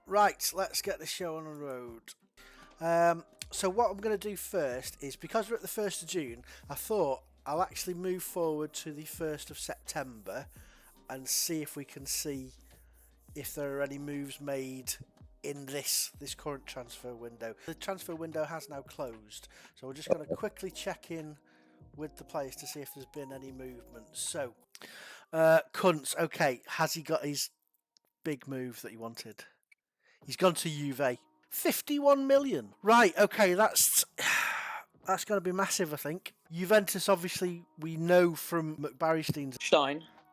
Right, let's get the show on the road. So what I'm going to do first is, because we're at the 1st of June, I thought I'll actually move forward to the 1st of September and see if we can see if there are any moves made in this current transfer window. The transfer window has now closed, so we're just going to quickly check in with the players to see if there's been any movement. So, Kunz, okay, has he got his big move that he wanted? He's gone to Juve. 51 million. Right, okay, that's going to be massive, I think. Juventus, obviously, we know from McBarrystein's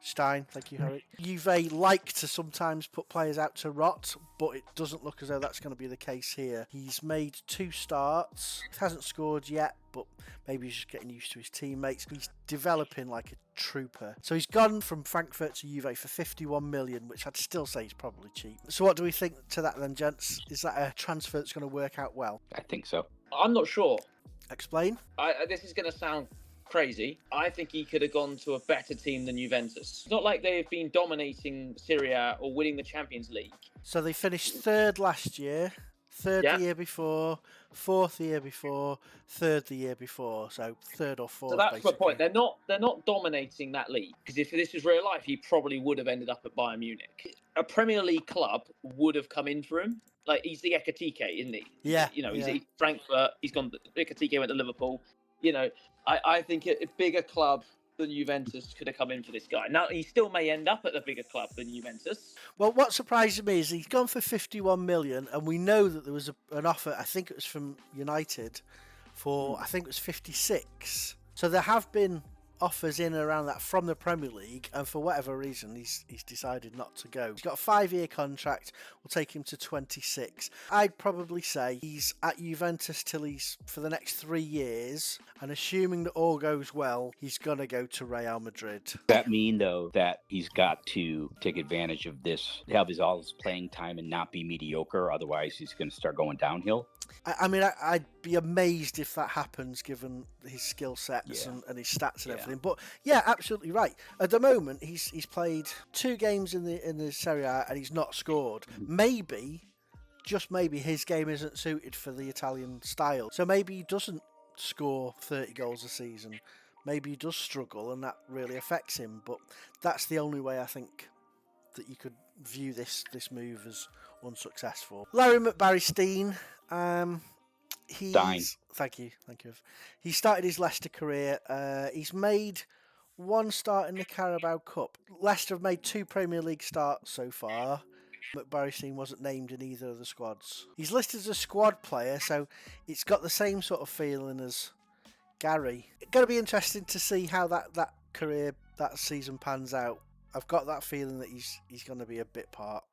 Stein, thank you, Harry. Juve like to sometimes put players out to rot, but it doesn't look as though that's going to be the case here. He's made 2 starts. He hasn't scored yet, but maybe he's just getting used to his teammates. He's developing like a trooper. So he's gone from Frankfurt to Juve for 51 million, which I'd still say is probably cheap. So what do we think to that then, gents? Is that a transfer that's going to work out well? I think so. I'm not sure. Explain. This is going to sound crazy. I think he could have gone to a better team than Juventus. It's not like they've been dominating Serie A or winning the Champions League. So they finished 3rd last year, 3rd the year before, 4th the year before, 3rd the year before. So 3rd or 4th. So that's basically my point. They're not dominating that league, because if this was real life, he probably would have ended up at Bayern Munich. A Premier League club would have come in for him. Like, he's the Ekatike, isn't he? Yeah. He's Frankfurt. He's gone. Ekatike went to Liverpool. I think a bigger club than Juventus could have come in for this guy. Now, he still may end up at a bigger club than Juventus. Well, what surprises me is he's gone for 51 million, and we know that there was an offer, I think it was from United, for, I think it was 56. So there have been offers in and around that from the Premier League, and for whatever reason he's decided not to go. He's got a 5-year contract, will take him to 26. I'd probably say he's at Juventus till he's for the next 3 years, and assuming that all goes well, he's gonna go to Real Madrid. Does that mean though that he's got to take advantage of this, have all his playing time and not be mediocre, otherwise he's going to start going downhill? I mean, I'd be amazed if that happens, given his skill sets and his stats and everything. But yeah, absolutely right. At the moment, he's played 2 games in the Serie A and he's not scored. Maybe, just maybe, his game isn't suited for the Italian style. So maybe he doesn't score 30 goals a season. Maybe he does struggle, and that really affects him. But that's the only way I think that you could view this move as unsuccessful. Larry McBarrystine. Thank you. He started his Leicester career. He's made 1 start in the Carabao Cup. Leicester have made 2 Premier League starts so far. McBarrystine wasn't named in either of the squads. He's listed as a squad player, so it's got the same sort of feeling as Gary. It's going to be interesting to see how that season pans out. I've got that feeling that he's going to be a bit part.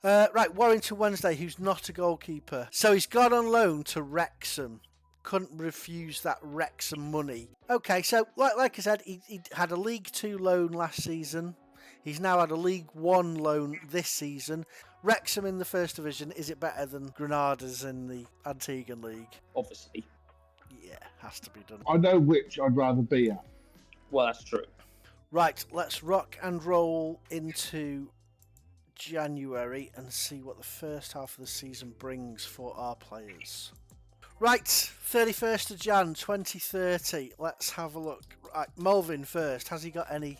Right, Warrington Wednesday, who's not a goalkeeper. So he's gone on loan to Wrexham. Couldn't refuse that Wrexham money. Okay, so like I said, he had a League 2 loan last season. He's now had a League 1 loan this season. Wrexham in the First Division, is it better than Granadas in the Antiguan League? Obviously. Yeah, has to be done. I know which I'd rather be at. Well, that's true. Right, let's rock and roll into January and see what the first half of the season brings for our players. Right, 31st of Jan 2030. Let's have a look. Right, Melvin first. Has he got any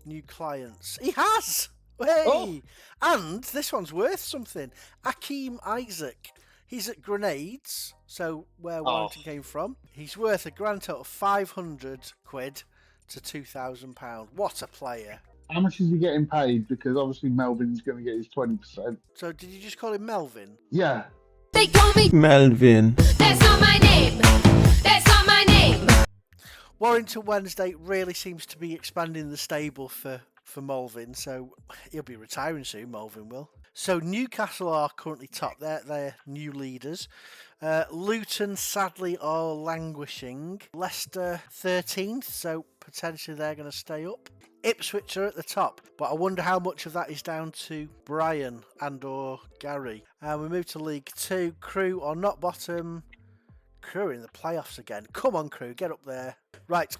new clients? He has! Hey! Oh. And this one's worth something. Akeem Isaac. He's at Grenades, so where Warrington came from. He's worth a grand total of 500 quid to £2,000. What a player. How much is he getting paid? Because obviously Melvin's going to get his 20%. So did you just call him Melvin? Yeah. They call me Melvin. That's not my name. That's not my name. Warrington Wednesday really seems to be expanding the stable for Melvin, so he'll be retiring soon, Melvin will. So Newcastle are currently top. They're new leaders. Luton, sadly, are languishing. Leicester 13th, so potentially they're going to stay up. Ipswich are at the top, but I wonder how much of that is down to Brian and or Gary. We move to League 2. Crew are not bottom. Crew are in the playoffs again. Come on, Crew, get up there. Right,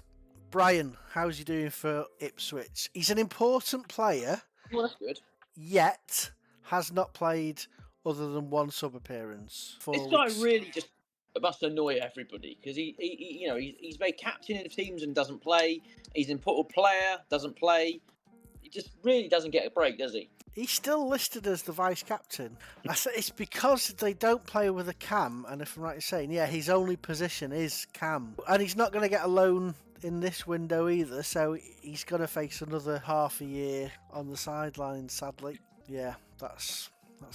Brian, how's he doing for Ipswich? He's an important player. Well, that's good. Yet has not played other than one sub appearance. This guy really just must annoy everybody because he's very captain of teams and doesn't play. He's an important player, doesn't play. He just really doesn't get a break, does he? He's still listed as the vice captain. I say it's because they don't play with a cam, and if I'm right in saying, yeah, his only position is cam, and he's not going to get a loan in this window either, so he's going to face another half a year on the sidelines. Sadly, yeah, that's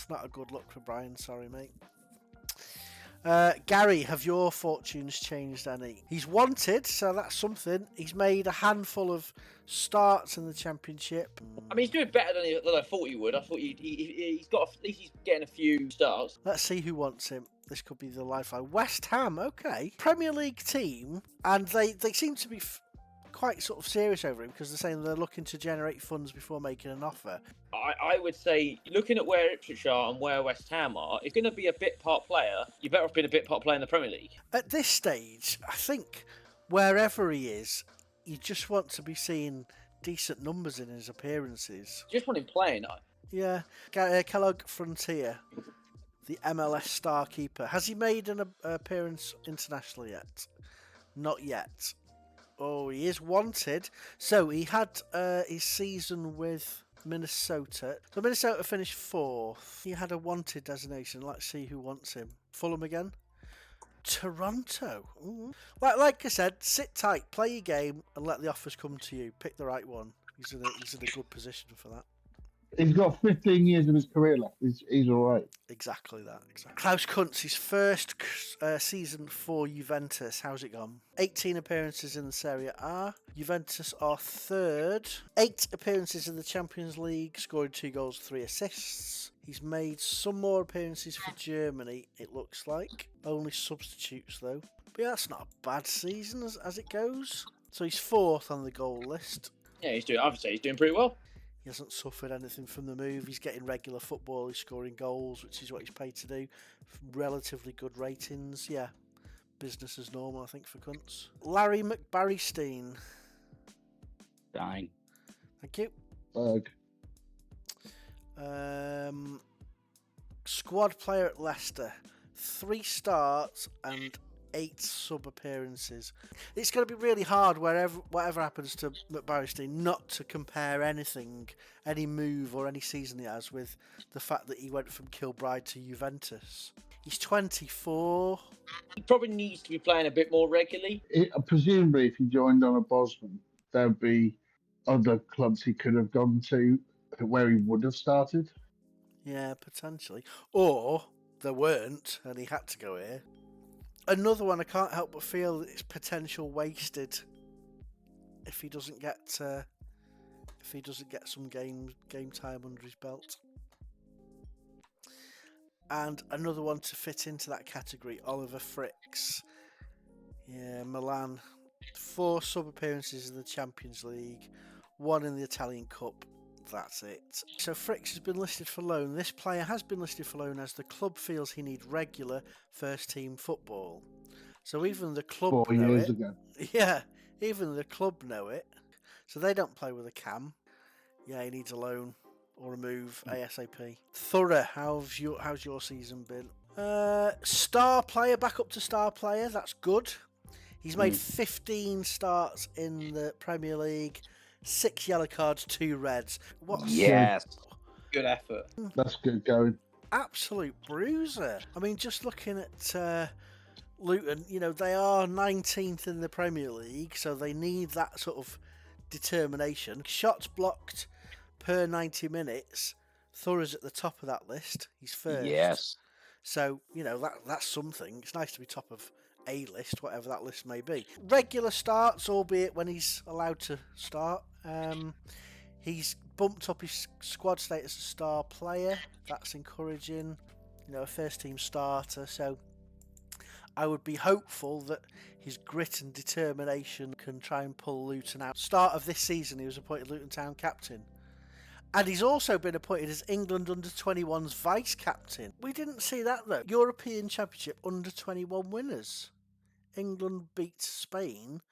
not a good look for Brian. Sorry, mate. Gary, have your fortunes changed any? He's wanted, so that's something. He's made a handful of starts in the championship. I mean, he's doing better than I thought he would. I thought he's got at least he's getting a few starts. Let's see who wants him. This could be the lifeline. West Ham, okay. Premier League team, and they seem to be quite sort of serious over him because they're saying they're looking to generate funds before making an offer. I would say, looking at where Ipswich are and where West Ham are, if you're going to be a bit part player, you better off being a bit part player in the Premier League. At this stage, I think wherever he is, you just want to be seeing decent numbers in his appearances. Just want him playing. Yeah. Kellogg Frontier, the MLS star keeper. Has he made an appearance internationally yet? Not yet. Oh, he is wanted. So he had his season with Minnesota. So Minnesota finished 4th. He had a wanted designation. Let's see who wants him. Fulham again. Toronto. Ooh. Like I said, sit tight, play your game, and let the offers come to you. Pick the right one. He's in a good position for that. He's got 15 years of his career left. He's all right. Exactly that. Exactly. Klaus Kuntz, his first season for Juventus. How's it gone? 18 appearances in the Serie A. Juventus are 3rd. 8 appearances in the Champions League, scoring 2 goals, 3 assists. He's made some more appearances for Germany, it looks like. Only substitutes, though. But yeah, that's not a bad season as it goes. So he's 4th on the goal list. Yeah, I would say he's doing pretty well. He hasn't suffered anything from the move. He's getting regular football. He's scoring goals, which is what he's paid to do. Relatively good ratings. Yeah, business as normal, I think, for Kuntz. Larry McBarrystein. Dying. Thank you. Berg. Squad player at Leicester. 3 starts and 8 sub appearances. It's going to be really hard whatever happens to McBarrystein not to compare anything, any move or any season he has with the fact that he went from Kilbride to Juventus. He's 24. He probably needs to be playing a bit more regularly. Presumably, if he joined on a Bosman, there would be other clubs he could have gone to where he would have started. Yeah, potentially. Or there weren't and he had to go here. Another one I can't help but feel that it's potential wasted if he doesn't get some game time under his belt. And another one to fit into that category, Oliver Fricks. Yeah, Milan. 4 sub appearances in the Champions League, 1 in the Italian Cup. That's it. So Fricks has been listed for loan. This player has been listed for loan as the club feels he needs regular first team football. So even the club 4 know years it. ago. Yeah, even the club know it. So they don't play with a cam. Yeah, he needs a loan or a move ASAP. Thorough, how's your season been? Star player, back up to star player. That's good. He's made 15 starts in the Premier League. 6 yellow cards, 2 reds. Yes. Good effort. That's good going. Absolute bruiser. I mean, just looking at Luton, they are 19th in the Premier League, so they need that sort of determination. Shots blocked per 90 minutes. Thorough's at the top of that list. He's first. Yes. So, that's something. It's nice to be top of a list, whatever that list may be. Regular starts, albeit when he's allowed to start. He's bumped up his squad status as star player. That's encouraging. A first team starter. So I would be hopeful that his grit and determination can try and pull Luton out. Start of this season, he was appointed Luton Town captain. And he's also been appointed as England under-21's vice-captain. We didn't see that, though. European Championship under-21 winners. England beat Spain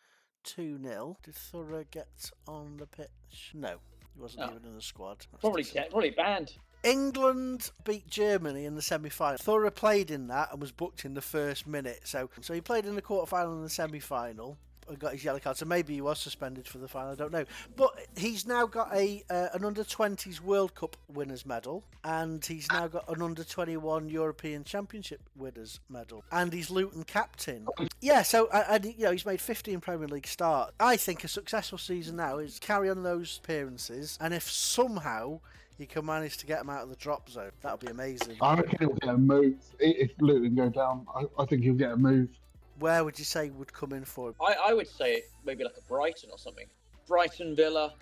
2-0. Did Thorough get on the pitch? No, he wasn't even in the squad. Probably banned. England beat Germany in the semi-final. Thorough played in that and was booked in the first minute. So he played in the quarter-final and the semi-final and got his yellow card. So maybe he was suspended for the final, I don't know. But he's now got an under-20s World Cup winners medal, and he's now got an under-21 European Championship winners medal, and he's Luton captain. Yeah, so and he's made 15 Premier League starts. I think a successful season now is carry on those appearances, and if somehow he can manage to get him out of the drop zone, that'll be amazing. I reckon he'll get a move. If Luton go down, I think he'll get a move. Where would you say would come in for him? I would say maybe like a Brighton or something. Brighton, Villa,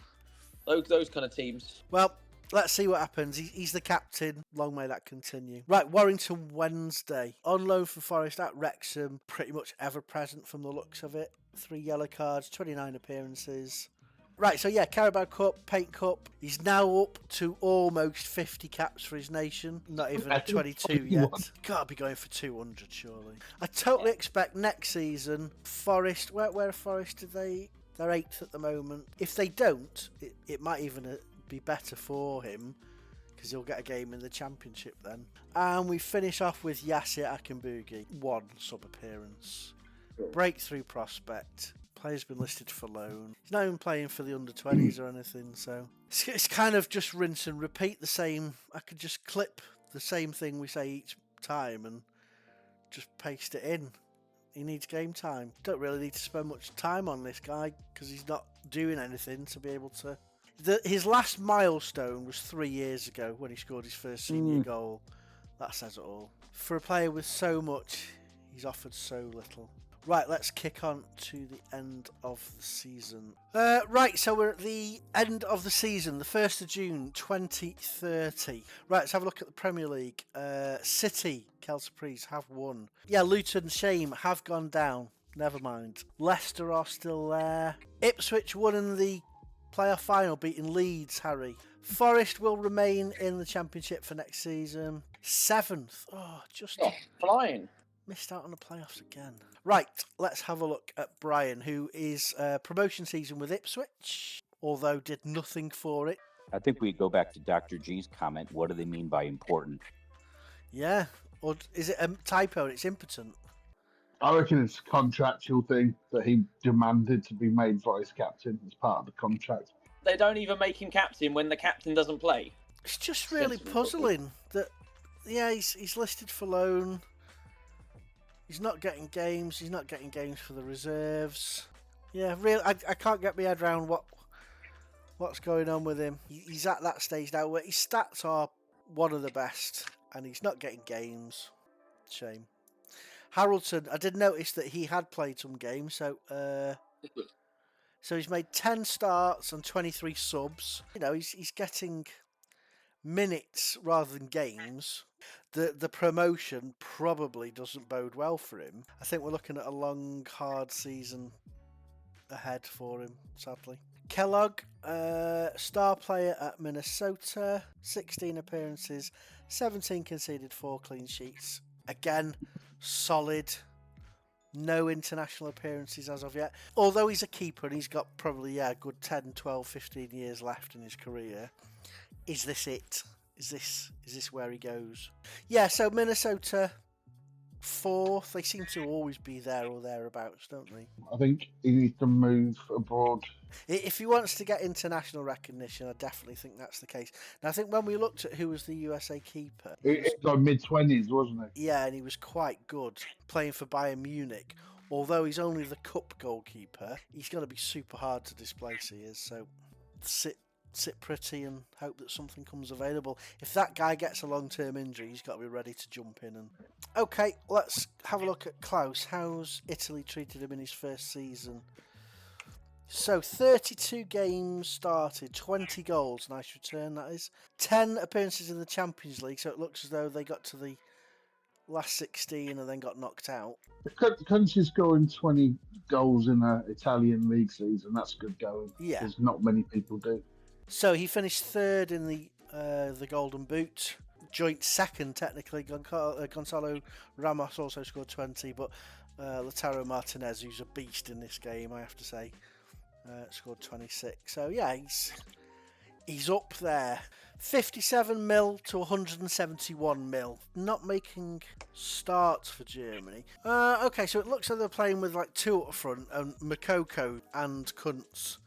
those kind of teams. Well, let's see what happens. He's the captain. Long may that continue. Right, Warrington Wednesday. On loan for Forest at Wrexham. Pretty much ever present from the looks of it. 3 yellow cards, 29 appearances. Right, so yeah, Carabao Cup, Paint Cup. He's now up to almost 50 caps for his nation. Not even at 22 yet. Gotta be going for 200, surely. I totally expect next season, Forest, where are Forest? They're 8th at the moment. If they don't, it might even be better for him, because he'll get a game in the Championship then. And we finish off with Yasir Akinbugi. 1 sub-appearance. Breakthrough prospect. Player's been listed for loan. He's not even playing for the under-20s or anything, so it's kind of just rinse and repeat the same. I could just clip the same thing we say each time and just paste it in. He needs game time. Don't really need to spend much time on this guy because he's not doing anything to be able to. His last milestone was 3 years ago when he scored his first senior goal. That says it all. For a player with so much, he's offered so little. Right, let's kick on to the end of the season. Right, so we're at the end of the season, the 1st of June 2030. Right, let's have a look at the Premier League. City, Kelso-Prees have won. Yeah, Luton, shame, have gone down. Never mind. Leicester are still there. Ipswich won in the playoff final, beating Leeds, Harry. Forest will remain in the Championship for next season. 7th. Oh, just Flying. missed out on the playoffs again. Right, let's have a look at Brian, who is promotion season with Ipswich, although did nothing for it. I think we go back to Dr. G's comment. What do they mean by important? Yeah, or is it a typo and it's impotent? I reckon it's a contractual thing that he demanded to be made vice captain as part of the contract. They don't even make him captain when the captain doesn't play. It's just really puzzling that, yeah, he's listed for loan. He's not getting games. He's not getting games for the reserves. Yeah, really, I can't get my head around what's going on with him. He's at that stage now where his stats are one of the best, and he's not getting games. Shame. Harrelton, I did notice that he had played some games, so he's made 10 starts and 23 subs. You know, he's getting minutes rather than games. The promotion probably doesn't bode well for him. I think we're looking at a long, hard season ahead for him, sadly. Kellogg, star player at Minnesota, 16 appearances, 17 conceded, 4 clean sheets. Again, solid. No international appearances as of yet. Although he's a keeper and he's got probably a good 10, 12, 15 years left in his career. Is this it? Is this where he goes? Yeah, so Minnesota 4th. They seem to always be there or thereabouts, don't they? I think he needs to move abroad. If he wants to get international recognition, I definitely think that's the case. Now, I think when we looked at who was the USA keeper... It's like mid-20s, wasn't it? Yeah, and he was quite good playing for Bayern Munich. Although he's only the cup goalkeeper, he's going to be super hard to displace, he is. So sit pretty and hope that something comes available. If that guy gets a long-term injury, he's got to be ready to jump in. And okay, let's have a look at Klaus. How's Italy treated him in his first season? So 32 games started, 20 goals, nice return that is. 10 appearances in the Champions League, so it looks as though they got to the last 16 and then got knocked out. The country's scoring 20 goals in an Italian league season. That's good going. Yeah. Because not many people do. So he finished 3rd in the Golden Boot. Joint 2nd, technically. Gonzalo Ramos also scored 20, but Lautaro Martinez, who's a beast in this game, I have to say, scored 26. So yeah, He's up there. 57 mil to 171 mil. Not making starts for Germany. Okay, so it looks like they're playing with like two up front, and Makoko and Kuntz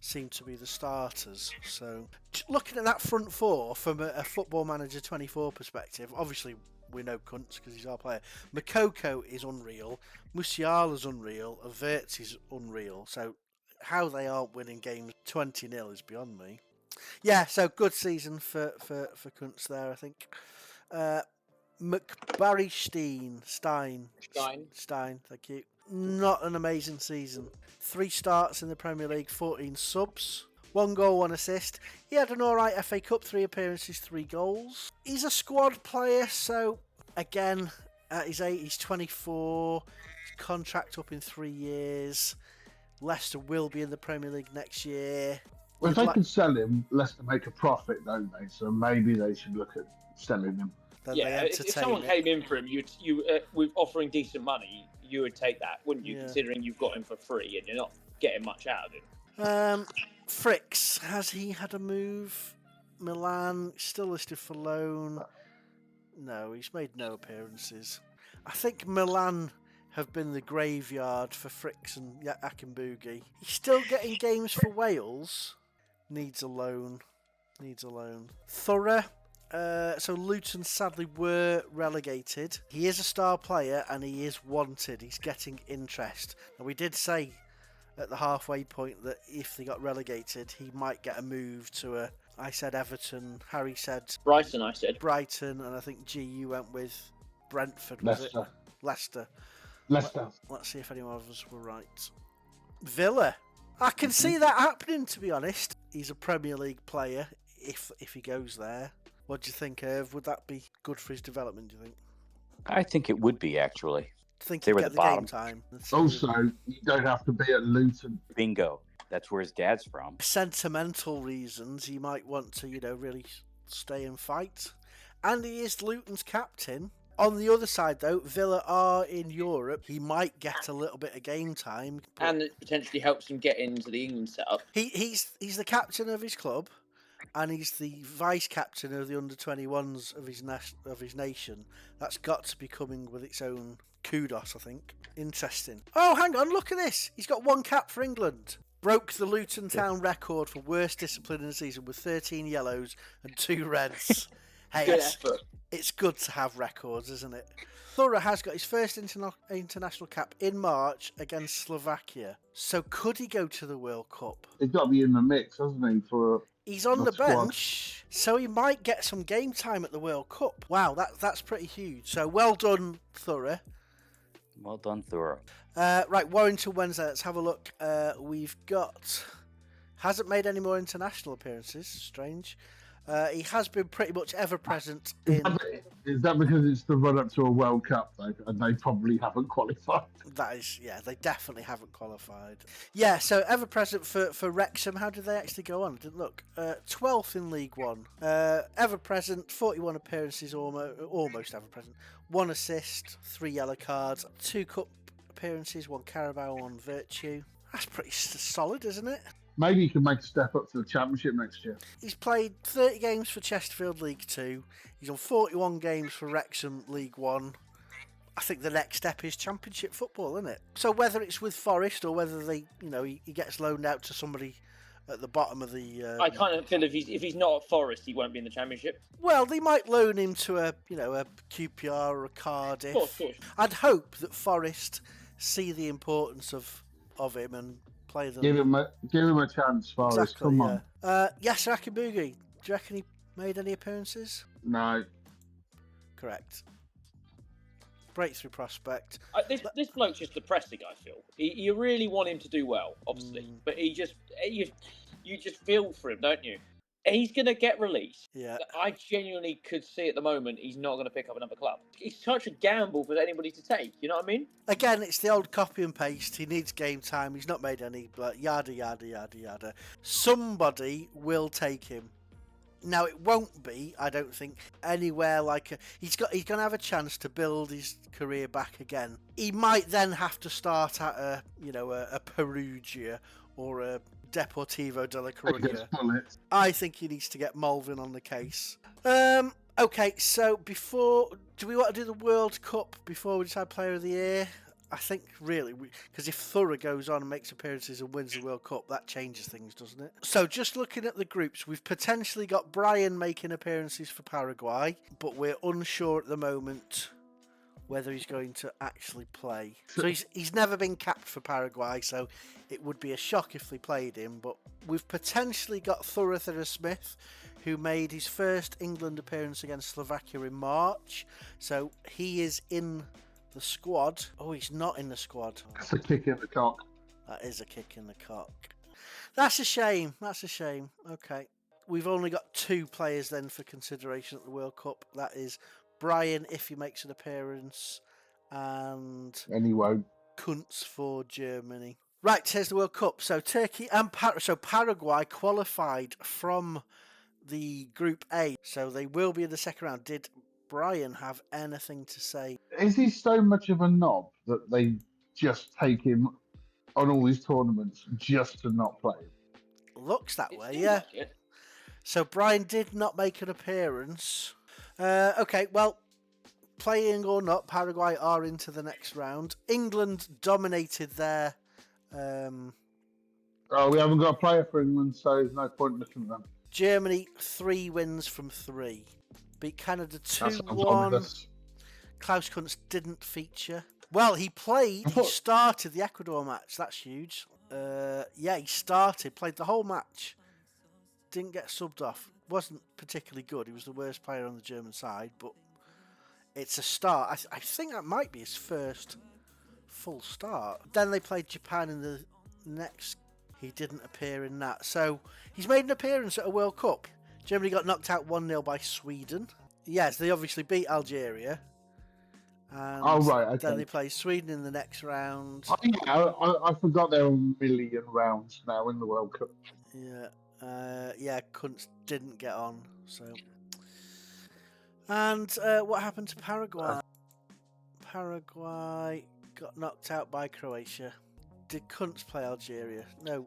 seem to be the starters. So looking at that front four from a Football Manager 24 perspective, obviously we know Kuntz because he's our player. Makoko is unreal. Musiala's unreal. Averts is unreal. So how they aren't winning games 20-0 is beyond me. Yeah, so good season for Kuntz there, I think. McBarry Stein, thank you. Not an amazing season. 3 starts in the Premier League, 14 subs. 1 goal, 1 assist. He had an alright FA Cup, 3 appearances, 3 goals. He's a squad player, so again, at his age, he's 24. His contract up in 3 years. Leicester will be in the Premier League next year. Well, if they can sell him, Leicester make a profit, don't they? So maybe they should look at selling him. Then Yeah, they if someone came in for him, you with offering decent money, you would take that, wouldn't you? Yeah. Considering you've got him for free and you're not getting much out of him. Fricks, has he had a move? Milan, still listed for loan. No, he's made no appearances. I think Milan have been the graveyard for Fricks and Akinbugi. He's still getting games for Wales. Needs a loan. Thorough. So Luton sadly were relegated. He is a star player and he is wanted. He's getting interest. Now we did say at the halfway point that if they got relegated, he might get a move to I said Everton, Harry said Brighton, I said. Brighton, and I think you went with Brentford, was Leicester. it? Leicester. Let's see if anyone of us were right. Villa. I can see that happening, to be honest. He's a Premier League player if he goes there. What do you think, Irv? Would that be good for his development, do you think? I think it would be, actually. Think They he'd were get the the game bottom. time. Also, you don't have to be at Luton. Bingo. That's where his dad's from. Sentimental reasons, he might want to, really stay and fight. And he is Luton's captain. On the other side, though, Villa are in Europe. He might get a little bit of game time. And it potentially helps him get into the England setup. He's the captain of his club, and he's the vice captain of the under-21s of his nation. That's got to be coming with its own kudos, I think. Interesting. Oh, hang on, look at this. He's got 1 cap for England. Broke the Luton Town record for worst discipline in the season with 13 yellows and 2 reds. Hey, Good effort. it's good to have records, isn't it? Thorough has got his first international cap in March against Slovakia. So could he go to the World Cup? He's got to be in the mix, hasn't he? He's on the the squad. bench, so he might get some game time at the World Cup. Wow, that's pretty huge. So well done, Thorough. Well done, Thor. Right, Warrington Wednesday. Let's have a look. We've got... Hasn't made any more international appearances. Strange. He has been pretty much ever present in... Is that because it's the run-up to a World Cup, though, and they probably haven't qualified? That is, yeah, they definitely haven't qualified. Yeah, so ever present for Wrexham. How did they actually go on? I didn't look. 12th in League One. Ever present, 41 appearances, almost ever present. 1 assist, 3 yellow cards, 2 cup appearances, 1 Carabao, 1 Virtue. That's pretty solid, isn't it? Maybe he can make a step up to the Championship next year. He's played 30 games for Chesterfield League 2. He's on 41 games for Wrexham League 1. I think the next step is Championship football, isn't it? So whether it's with Forest or whether he gets loaned out to somebody at the bottom of the... I kind of feel if he's not at Forest, he won't be in the Championship. Well, they might loan him to a QPR or a Cardiff. Of course. I'd hope that Forest see the importance of him and play them. Give him a chance, Forest. Exactly, Come yeah. on. Yasser Akinbugi, do you reckon he made any appearances? No. Correct. Breakthrough prospect. This bloke's just depressing, I feel. You really want him to do well, obviously. But you just feel for him, don't you? He's going to get released. Yeah. I genuinely could see at the moment he's not going to pick up another club. It's such a gamble for anybody to take, you know what I mean? Again, it's the old copy and paste. He needs game time. He's not made any, but yada, yada, yada, yada. Somebody will take him. Now, it won't be, I don't think, anywhere like... He's going to have a chance to build his career back again. He might then have to start at a Perugia or a Deportivo de la Against Coruña. Bullets. I think he needs to get Mulvin on the case. Okay, so do we want to do the World Cup before we decide Player of the Year? I think really, because if Thurrough goes on and makes appearances and wins the World Cup, that changes things, doesn't it? So just looking at the groups, we've potentially got Brian making appearances for Paraguay, but we're unsure at the moment whether he's going to actually play. So he's never been capped for Paraguay, so it would be a shock if they played him. But we've potentially got Thurrough Smith, who made his first England appearance against Slovakia in March. So he is in the squad. Oh, he's not in the squad. That's a kick in the cock. That is a kick in the cock. That's a shame. Okay. We've only got 2 players then for consideration at the World Cup. That is Brian, if he makes an appearance, and Anyway, Kuntz for Germany. Right, here's the World Cup. So Turkey and Paraguay qualified from the Group A, so they will be in the second round. Did Brian have anything to say? is he so much of a knob that they just take him on all these tournaments just to not play him? Looks that It way, seems yeah. like it. So Brian did not make an appearance. Okay, well, playing or not, Paraguay are into the next round. England dominated their... Oh, we haven't got a player for England, so there's no point looking at them. Germany, 3 wins from 3. Beat Canada That sounds 2-1. ominous. Klaus Kuntz didn't feature. Well, he started the Ecuador match. That's huge. Yeah, he played the whole match. Didn't get subbed off. Wasn't particularly good. He was the worst player on the German side, but it's a start. I think that might be his first full start. Then they played Japan in the next. He didn't appear in that. So he's made an appearance at a World Cup. Germany got knocked out 1-0 by Sweden. Yes, they obviously beat Algeria. And right, okay. then they play Sweden in the next round. Oh, yeah, I forgot there were a million rounds now in the World Cup. Yeah, Kuntz didn't get on. So, and what happened to Paraguay? Paraguay got knocked out by Croatia. Did Kuntz play Algeria? No,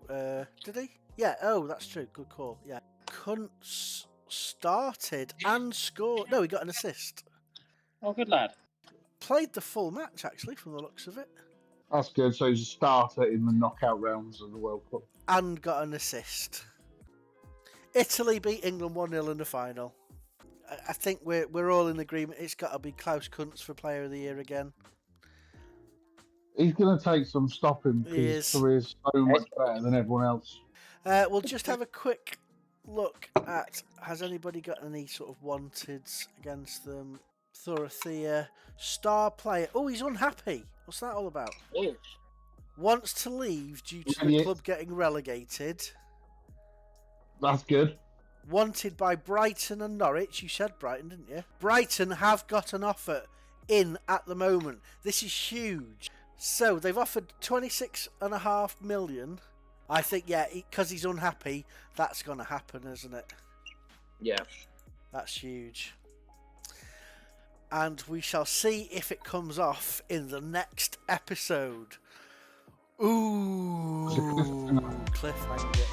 did he? Yeah. Oh, that's true. Good call. Yeah, Kuntz started and scored. No, he got an assist. Oh, good lad. Played the full match actually, from the looks of it, That's good. So he's a starter in the knockout rounds of the World Cup. and got an assist. Italy beat England 1-0 in the final. I think we're all in agreement. It's got to be Klaus Kuntz for Player of the Year again. He's going to take some stopping because He his is. career's so much better than everyone else. We'll just have a quick look at, has anybody got any sort of wanteds against them? Thorothea, star player. Oh, he's unhappy. What's that all about? Oh, Wants to leave due to the Yeah. club getting relegated. That's good. Wanted by Brighton and Norwich. You said Brighton, didn't you? Brighton have got an offer in at the moment. This is huge. So they've offered 26.5 million. I think, yeah, because he's unhappy, that's going to happen, isn't it? yeah. That's huge. And we shall see if it comes off in the next episode. Ooh, cliffhanger.